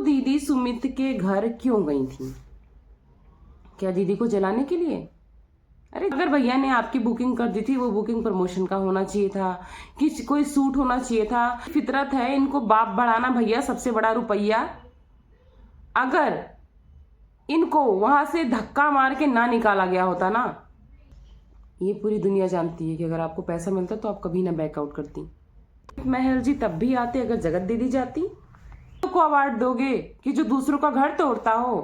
दीदी सुमित के घर क्यों गई थी? क्या दीदी को जलाने के लिए? अरे अगर भैया ने आपकी बुकिंग कर दी थी, वो बुकिंग प्रमोशन का होना चाहिए था, कि कोई सूट होना चाहिए था। फितरत है इनको बाप बढ़ाना, भैया सबसे बड़ा रुपया। अगर इनको वहां से धक्का मार के ना निकाला गया होता ना, ये पूरी दुनिया जानती है कि अगर आपको पैसा मिलता तो आप कभी ना बैकआउट करती। महल जी तब भी आते अगर जगत दीदी जाती। को अवार्ड दोगे कि जो दूसरों का घर तोड़ता हो,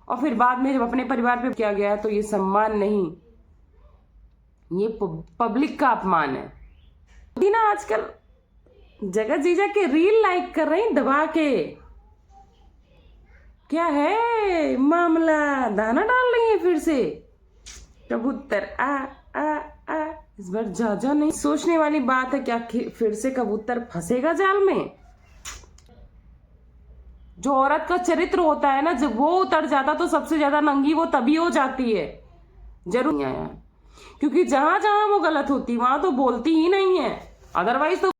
और फिर बाद में जब अपने परिवार पे किया गया तो ये सम्मान नहीं, ये पब्लिक का अपमान है ना। आजकल जगत जीजा के रील लाइक कर रही दबा के। क्या है मामला? दाना डाल रही है फिर से। कबूतर आ आ आ। इस बार जाजा नहीं। सोचने वाली बात है, क्या फिर से कबूतर फंसेगा जाल में? जो औरत का चरित्र होता है ना, जब वो उतर जाता तो सबसे ज्यादा नंगी वो तभी हो जाती है। जरूर नहीं आया, क्योंकि जहां जहां वो गलत होती वहां तो बोलती ही नहीं है, अदरवाइज तो।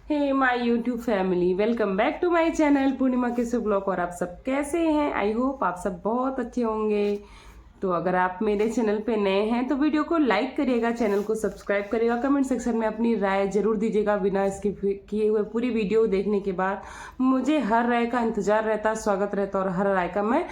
Hey my YouTube family, welcome back to my channel Purnima Kesu blog. और आप सब कैसे हैं? आई होप आप सब बहुत अच्छे होंगे। तो अगर आप मेरे चैनल पे नए हैं तो वीडियो को लाइक करिएगा, चैनल को सब्सक्राइब करिएगा, कमेंट सेक्शन में अपनी राय जरूर दीजिएगा। बिना स्किप किए हुए पूरी वीडियो देखने के बाद मुझे हर राय का इंतजार रहता, स्वागत रहता, और हर राय का मैं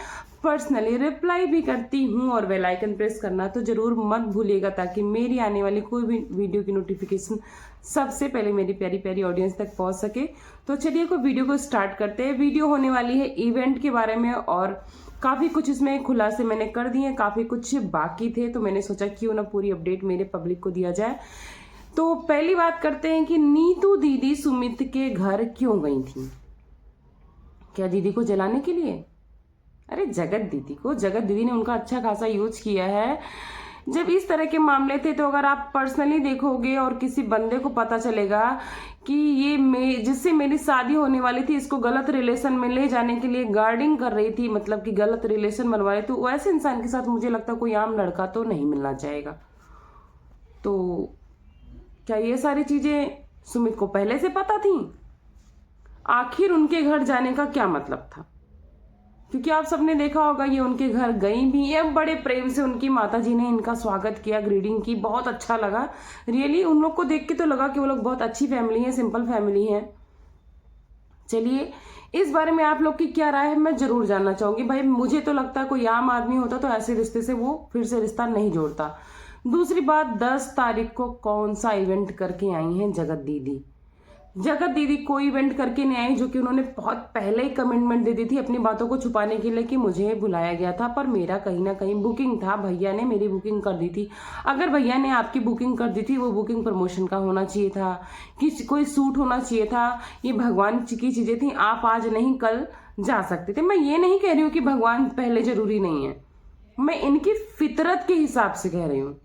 पर्सनली रिप्लाई भी करती हूँ। और बेल आइकन प्रेस करना तो जरूर मत भूलिएगा, ताकि मेरी आने वाली कोई भी वीडियो की नोटिफिकेशन सबसे पहले मेरी प्यारी प्यारी ऑडियंस तक पहुंच सके। तो चलिए को वीडियो को स्टार्ट करते हैं। वीडियो होने वाली है इवेंट के बारे में, और काफ़ी कुछ इसमें खुलासे मैंने कर दिए, काफ़ी कुछ बाकी थे, तो मैंने सोचा क्यों ना पूरी अपडेट मेरे पब्लिक को दिया जाए। तो पहली बात करते हैं कि नीतू दीदी सुमित के घर क्यों गई थी? क्या दीदी को जलाने के लिए? अरे जगत दीदी ने उनका अच्छा खासा यूज किया है। जब इस तरह के मामले थे तो अगर आप पर्सनली देखोगे और किसी बंदे को पता चलेगा कि ये जिससे मेरी शादी होने वाली थी, इसको गलत रिलेशन में ले जाने के लिए गार्डिंग कर रही थी, मतलब कि गलत रिलेशन बनवा रही थी, तो वैसे इंसान के साथ मुझे लगता कोई आम लड़का तो नहीं मिलना चाहेगा। तो क्या ये सारी चीजें सुमित को पहले से पता थी? आखिर उनके घर जाने का क्या मतलब था? क्योंकि आप सबने देखा होगा ये उनके घर गई भी है, बड़े प्रेम से उनकी माताजी ने इनका स्वागत किया, ग्रीटिंग की, बहुत अच्छा लगा। रियली उन लोग को देख के तो लगा कि वो लोग बहुत अच्छी फैमिली है, सिंपल फैमिली है। चलिए इस बारे में आप लोग की क्या राय है मैं जरूर जानना चाहूंगी। भाई मुझे तो लगता है कोई आम आदमी होता तो ऐसे रिश्ते से वो फिर से रिश्ता नहीं जोड़ता। दूसरी बात, 10 तारीख को कौन सा इवेंट करके आई हैं जगत दीदी? जगत दीदी कोई इवेंट करके नहीं आई, जो कि उन्होंने बहुत पहले ही कमिटमेंट दे दी थी अपनी बातों को छुपाने के लिए कि मुझे बुलाया गया था, पर मेरा कहीं ना कहीं बुकिंग था, भैया ने मेरी बुकिंग कर दी थी। अगर भैया ने आपकी बुकिंग कर दी थी, वो बुकिंग प्रमोशन का होना चाहिए था, कि कोई सूट होना चाहिए था। ये भगवान की चीजें थी, आप आज नहीं कल जा सकते थे। मैं ये नहीं कह रही हूँ कि भगवान पहले जरूरी नहीं है, मैं इनकी फितरत के हिसाब से कह रही हूँ।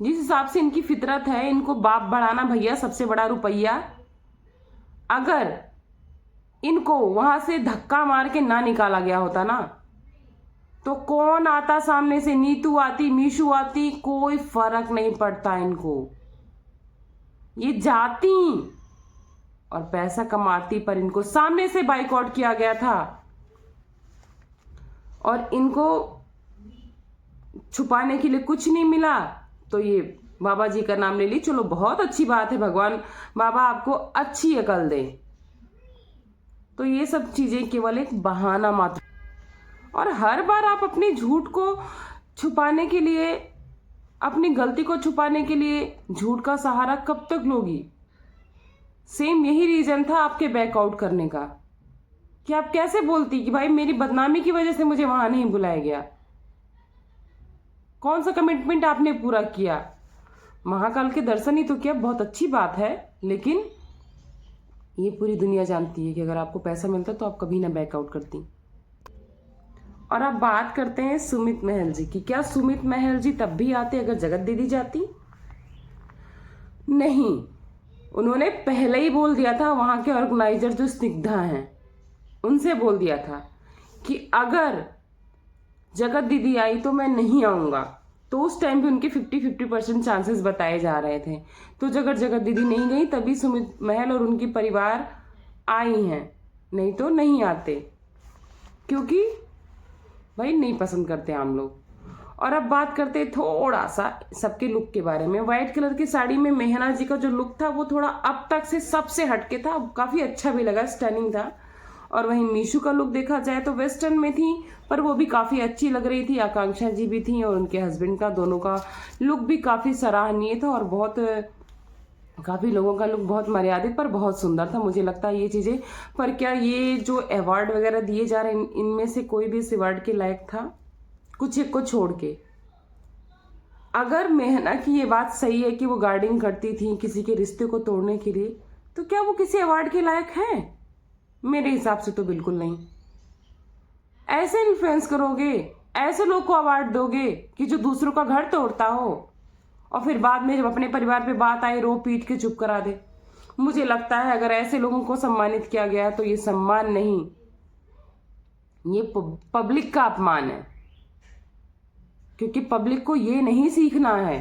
जिस हिसाब से इनकी फितरत है, इनको बाप बढ़ाना, भैया सबसे बड़ा रुपया। अगर इनको वहां से धक्का मार के ना निकाला गया होता ना, तो कौन आता सामने से? नीतू आती, मीशू आती, कोई फर्क नहीं पड़ता इनको। ये जाती और पैसा कमाती, पर इनको सामने से बाइकआउट किया गया था और इनको छुपाने के लिए कुछ नहीं मिला। तो ये बाबा जी का नाम ले ली, चलो बहुत अच्छी बात है, भगवान बाबा आपको अच्छी अकल दे। तो ये सब चीजें केवल एक बहाना मात्र, और हर बार आप अपनी झूठ को छुपाने के लिए, अपनी गलती को छुपाने के लिए झूठ का सहारा कब तक लोगी? सेम यही रीजन था आपके बैकआउट करने का, कि आप कैसे बोलती कि भाई मेरी बदनामी की वजह से मुझे वहां नहीं बुलाया गया। कौन सा कमिटमेंट आपने पूरा किया? महाकाल के दर्शन ही तो किया, बहुत अच्छी बात है, लेकिन ये पूरी दुनिया जानती है कि अगर आपको पैसा मिलता तो आप कभी ना बैकआउट करती। और अब बात करते हैं सुमित महल जी की। क्या सुमित महल जी तब भी आते अगर जगत दीदी जाती? नहीं, उन्होंने पहले ही बोल दिया था, वहां के ऑर्गेनाइजर जो स्निग्धा हैं उनसे बोल दिया था कि अगर जगत दीदी आई तो मैं नहीं आऊंगा। तो उस टाइम भी उनके 50-50% चांसेस बताए जा रहे थे। तो अगर जगत दीदी नहीं गई तभी सुमित महल और उनकी परिवार आई हैं, नहीं तो नहीं आते। क्योंकि भाई नहीं पसंद करते हम लोग। और अब बात करते हैं थोड़ा सा सबके लुक के बारे में। व्हाइट कलर की साड़ी में मेहना जी का जो लुक था वो थोड़ा अब तक से सबसे हटके था, काफी अच्छा भी लगा, स्टनिंग था। और वहीं मीशू का लुक देखा जाए तो वेस्टर्न में थी, पर वो भी काफी अच्छी लग रही थी। आकांक्षा जी भी थी और उनके हस्बैंड का, दोनों का लुक भी काफी सराहनीय था और बहुत काफी लोगों का लुक बहुत मर्यादित पर बहुत सुंदर था। मुझे लगता है ये चीजें, पर क्या ये जो अवार्ड वगैरह दिए जा रहे हैं इनमें से कोई भी इस अवार्ड के लायक था? कुछ एक को छोड़ के। अगर मेहना की ये बात सही है कि वो गार्डिंग करती थी किसी के रिश्ते को तोड़ने के लिए, तो क्या वो किसी अवार्ड के लायक है? मेरे हिसाब से तो बिल्कुल नहीं। ऐसे इन्फ्लुएंस करोगे, ऐसे लोग को अवार्ड दोगे कि जो दूसरों का घर तोड़ता हो और फिर बाद में जब अपने परिवार पे बात आए रो पीट के चुप करा दे। मुझे लगता है अगर ऐसे लोगों को सम्मानित किया गया तो ये सम्मान नहीं, ये पब्लिक का अपमान है, क्योंकि पब्लिक को ये नहीं सीखना है।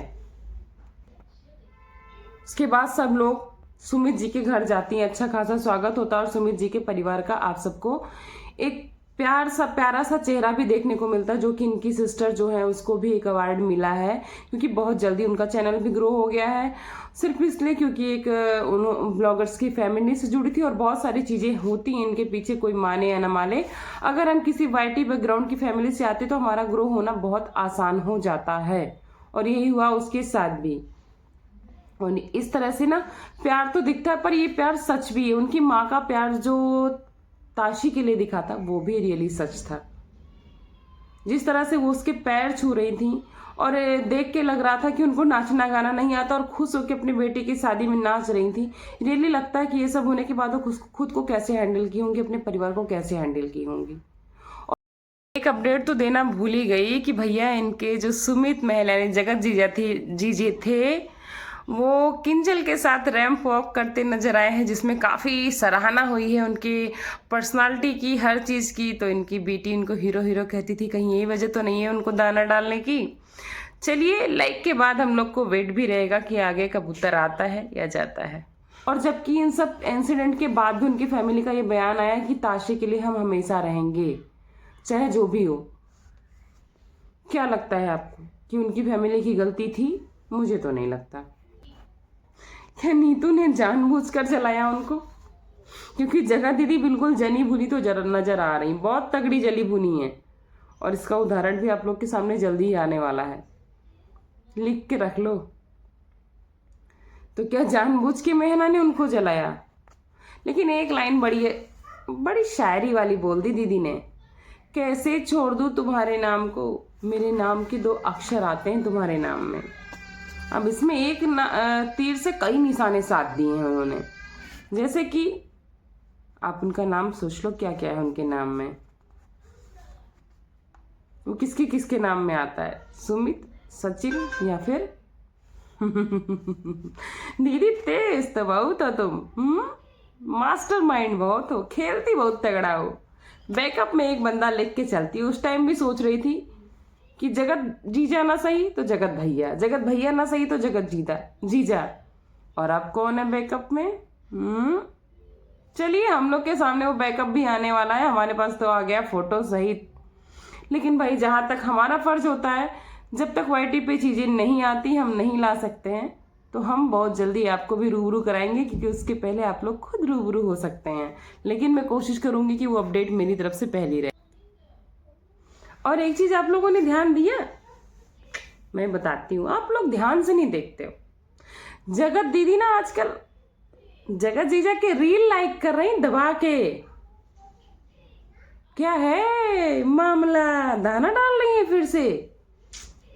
उसके बाद सब लोग सुमित जी के घर जाती हैं, अच्छा खासा स्वागत होता है और सुमित जी के परिवार का आप सबको एक प्यारा सा चेहरा भी देखने को मिलता है, जो कि इनकी सिस्टर जो है उसको भी एक अवार्ड मिला है, क्योंकि बहुत जल्दी उनका चैनल भी ग्रो हो गया है। सिर्फ इसलिए क्योंकि एक ब्लॉगर्स की फैमिली से जुड़ी थी और बहुत सारी चीजें होती हैं इनके पीछे, कोई माने या न माने। अगर हम किसी वाईटी बैकग्राउंड की फैमिली से आते तो हमारा ग्रो होना बहुत आसान हो जाता है, और यही हुआ उसके साथ भी। और इस तरह से ना प्यार तो दिखता है, पर ये प्यार सच भी है। उनकी माँ का प्यार जो ताशी के लिए दिखा था वो भी रियली सच था। जिस तरह से वो उसके पैर छू रही थी और देख के लग रहा था कि उनको नाचना गाना नहीं आता और खुश होकर अपनी बेटी की शादी में नाच रही थी। रियली लगता है कि ये सब होने के बाद वो खुद को कैसे हैंडल की होंगी, अपने परिवार को कैसे हैंडल की होंगी। और एक अपडेट तो देना भूल ही गई कि भैया इनके जो सुमित महिला ने जगत जीजे थे वो किंजल के साथ रैंप वॉक करते नजर आए हैं, जिसमें काफ़ी सराहना हुई है उनकी पर्सनालिटी की, हर चीज़ की। तो इनकी बेटी उनको हीरो हीरो कहती थी, कहीं यही वजह तो नहीं है उनको दाना डालने की। चलिए, लाइक के बाद हम लोग को वेट भी रहेगा कि आगे कबूतर आता है या जाता है। और जबकि इन सब इंसिडेंट के बाद भी उनकी फैमिली का ये बयान आया कि ताशे के लिए हम हमेशा रहेंगे, चाहे जो भी हो। क्या लगता है आपको कि उनकी फैमिली की गलती थी? मुझे तो नहीं लगता। क्या नीतू ने जानबूझकर चलाया उनको? क्योंकि जगत दीदी बिल्कुल जनी भुनी तो नजर आ रही, बहुत तगड़ी जली भुनी है, और इसका उदाहरण भी आप लोग के सामने जल्दी ही आने वाला है, लिख के रख लो। तो क्या जानबूझ के मेहना ने उनको जलाया? लेकिन एक लाइन बड़ी शायरी वाली बोल दी दीदी ने, कैसे छोड़ दूं तुम्हारे नाम को, मेरे नाम के 2 अक्षर आते हैं तुम्हारे नाम में। अब इसमें एक तीर से कई निशाने साध दिए हैं उन्होंने। जैसे कि आप उनका नाम सोच लो, क्या क्या है उनके नाम में। वो किसके किसके नाम में आता है? सुमित, सचिन या फिर दीदी तेज तो बहुत हो तुम, मास्टर माइंड बहुत हो, खेलती बहुत तगड़ा हो। बैकअप में एक बंदा लिख के चलती। उस टाइम भी सोच रही थी कि जगत जीजा ना सही तो जगत भैया, जगत भैया ना सही तो जगत जीजा। और अब कौन है बैकअप में? चलिए, हम लोग के सामने वो बैकअप भी आने वाला है, हमारे पास तो आ गया फोटो सहित। लेकिन भाई, जहां तक हमारा फर्ज होता है, जब तक वाईटी पे चीजें नहीं आती, हम नहीं ला सकते हैं, तो हम बहुत जल्दी आपको भी रूबरू कराएंगे, क्योंकि उसके पहले आप लोग खुद रूबरू हो सकते हैं। लेकिन मैं कोशिश करूंगी कि वो अपडेट मेरी तरफ से पहले रहे। और एक चीज आप लोगों ने ध्यान दिया, मैं बताती हूँ, आप लोग ध्यान से नहीं देखते हो। जगत दीदी ना आजकल जगत जीजा के रील लाइक कर रही दबा के। क्या है मामला? दाना डाल रही है फिर से।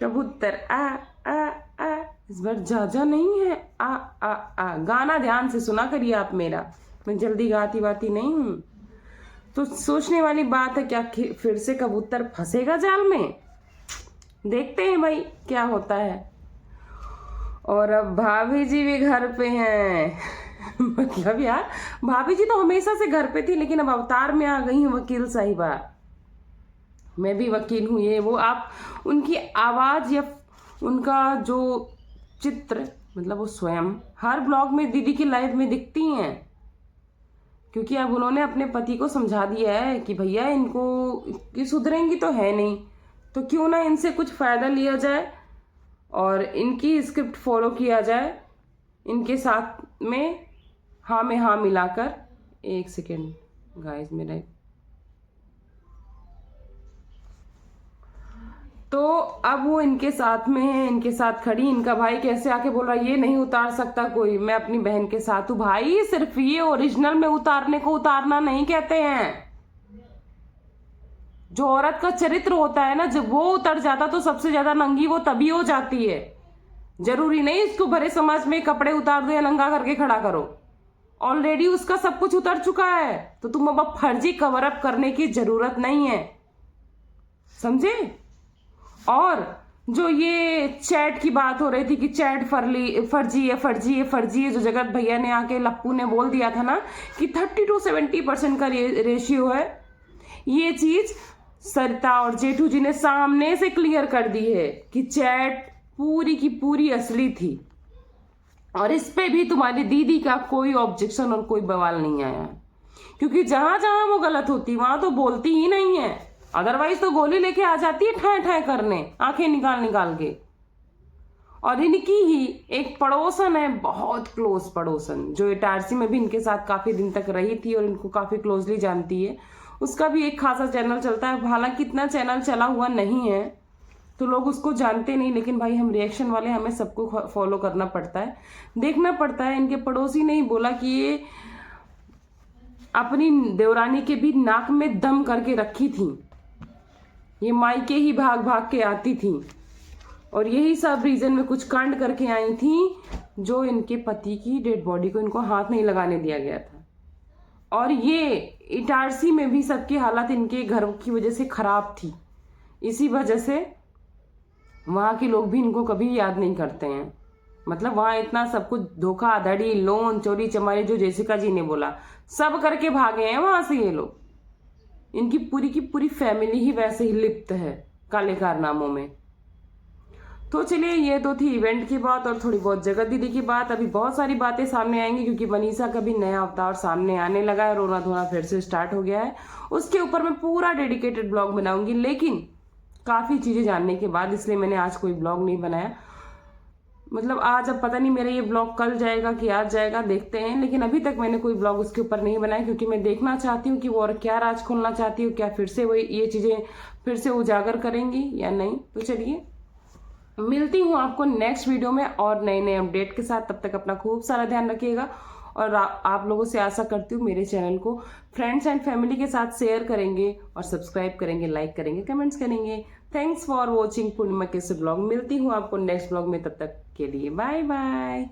कबूतर आ आ आ, इस बार जा नहीं है, आ आ आ। गाना ध्यान से सुना करिए आप मेरा, मैं जल्दी गाती वाती नहीं हूँ। तो सोचने वाली बात है, क्या फिर से कबूतर फंसेगा जाल में? देखते हैं भाई क्या होता है। और अब भाभी जी भी घर पे हैं मतलब यार, भाभी जी तो हमेशा से घर पे थी, लेकिन अब अवतार में आ गई हैं वकील साहिबा। मैं भी वकील हूँ, ये वो। आप उनकी आवाज या उनका जो चित्र, मतलब वो स्वयं हर ब्लॉग में दीदी की लाइफ में दिखती हैं, क्योंकि अब उन्होंने अपने पति को समझा दिया है कि भैया इनको कि सुधरेंगी तो है नहीं, तो क्यों ना इनसे कुछ फ़ायदा लिया जाए और इनकी स्क्रिप्ट फॉलो किया जाए, इनके साथ में हाँ मिलाकर। एक सेकेंड गाइस मेरा, तो अब वो इनके साथ में है, इनके साथ खड़ी। इनका भाई कैसे आके बोल रहा है ये नहीं उतार सकता कोई, मैं अपनी बहन के साथ हूँ। भाई सिर्फ ये ओरिजिनल में उतारने को उतारना नहीं कहते हैं। जो औरत का चरित्र होता है ना, जब वो उतर जाता तो सबसे ज्यादा नंगी वो तभी हो जाती है। जरूरी नहीं इसको भरे समाज में कपड़े उतार दो या नंगा करके खड़ा करो, ऑलरेडी उसका सब कुछ उतर चुका है। तो तुम अब फर्जी कवर अप करने की जरूरत नहीं है, समझे। और जो ये चैट की बात हो रही थी कि चैट फर्जी है, जो जगत भैया ने आके लप्पू ने बोल दिया था ना कि 30 to 70% का रेशियो है, ये चीज सरिता और जेठू जी ने सामने से क्लियर कर दी है कि चैट पूरी की पूरी असली थी। और इस पे भी तुम्हारी दीदी का कोई ऑब्जेक्शन और कोई बवाल नहीं आया, क्योंकि जहां जहां वो गलत होती वहां तो बोलती ही नहीं है। अदरवाइज तो गोली लेके आ जाती है ठाए ठाए करने, आंखें निकाल निकाल के। और इनकी ही एक पड़ोसन है, बहुत क्लोज पड़ोसन, जो इटारसी में भी इनके साथ काफी दिन तक रही थी और इनको काफी क्लोजली जानती है। उसका भी एक खासा चैनल चलता है, हालांकि इतना चैनल चला हुआ नहीं है तो लोग उसको जानते नहीं, लेकिन भाई हम रिएक्शन वाले, हमें सबको फॉलो करना पड़ता है, देखना पड़ता है। इनके पड़ोसी ने ही बोला कि ये अपनी देवरानी के भी नाक में दम करके रखी थी, ये मायके ही भाग भाग के आती थी और यही सब रीजन में कुछ कांड करके आई थी, जो इनके पति की डेड बॉडी को इनको हाथ नहीं लगाने दिया गया था। और ये इटारसी में भी सबकी हालत इनके घर की वजह से खराब थी, इसी वजह से वहाँ के लोग भी इनको कभी याद नहीं करते हैं। मतलब वहाँ इतना सब कुछ धोखाधड़ी, लोन, चोरी चमारी, जो जेसिका जी ने बोला, सब करके भागे हैं वहां से ये लोग। इनकी पूरी की पूरी फैमिली ही वैसे ही लिप्त है काले कारनामों में। तो चलिए, ये तो थी इवेंट की बात और थोड़ी बहुत जगत दीदी की बात। अभी बहुत सारी बातें सामने आएंगी, क्योंकि मनीषा का भी नया अवतार सामने आने लगा है, रोना धोना फिर से स्टार्ट हो गया है। उसके ऊपर मैं पूरा डेडिकेटेड ब्लॉग बनाऊंगी, लेकिन काफ़ी चीज़ें जानने के बाद, इसलिए मैंने आज कोई ब्लॉग नहीं बनाया। मतलब आज, अब पता नहीं मेरा ये ब्लॉग कल जाएगा कि आज जाएगा, देखते हैं। लेकिन अभी तक मैंने कोई ब्लॉग उसके ऊपर नहीं बनाया, क्योंकि मैं देखना चाहती हूँ कि वो और क्या राज खोलना चाहती हूँ, क्या फिर से वो ये चीज़ें फिर से उजागर करेंगी या नहीं। तो चलिए, मिलती हूँ आपको नेक्स्ट वीडियो में और नए नए अपडेट के साथ। तब तक अपना खूब सारा ध्यान रखिएगा और आप लोगों से आशा करती हूँ मेरे चैनल को फ्रेंड्स एंड फैमिली के साथ शेयर करेंगे और सब्सक्राइब करेंगे, लाइक करेंगे, कमेंट्स करेंगे। थैंक्स फॉर वॉचिंग पूर्णिमा कैसे ब्लॉग। मिलती हूँ आपको नेक्स्ट ब्लॉग में, तब तक के लिए बाय बाय।